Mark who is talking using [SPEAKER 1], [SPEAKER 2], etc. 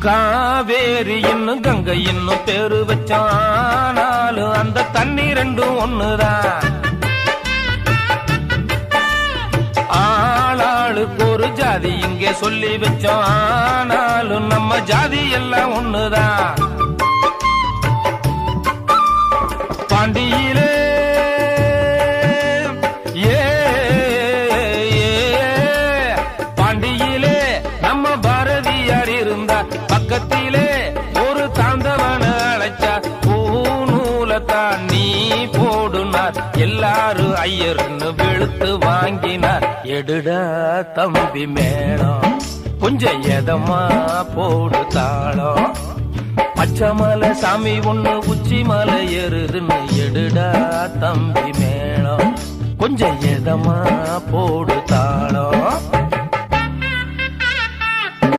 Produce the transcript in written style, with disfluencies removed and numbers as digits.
[SPEAKER 1] காவேரி இன்னும் கங்கை இன்னும் பேரு வச்சானாலும் அந்த தண்ணி ரெண்டும் ஒண்ணுதான். ஆளாளுக்கு ஒரு ஜாதி இங்கே சொல்லி வச்சோம், ஆனாலும் நம்ம ஜாதி எல்லாம் ஒண்ணுதான். பாண்டியிலே பாண்டியிலே நம்ம பாரதியார் இருந்தார், பக்கத்திலே ஒரு தாந்தவன அழைச்சா, பூநூலத்தான் நீ போடுனார், எல்லாரும் ஐயர்னு வெளுத்து வாங்கினார். எடுடா தம்பி மேளம், கொஞ்சம் எதமா போடு தாளம், பச்சைமலை சாமி ஒண்ணு உச்சி மலை ஏறுதுன்னு. எடுடா தம்பி மேளம், கொஞ்சம் எதமா போடு தாளம்.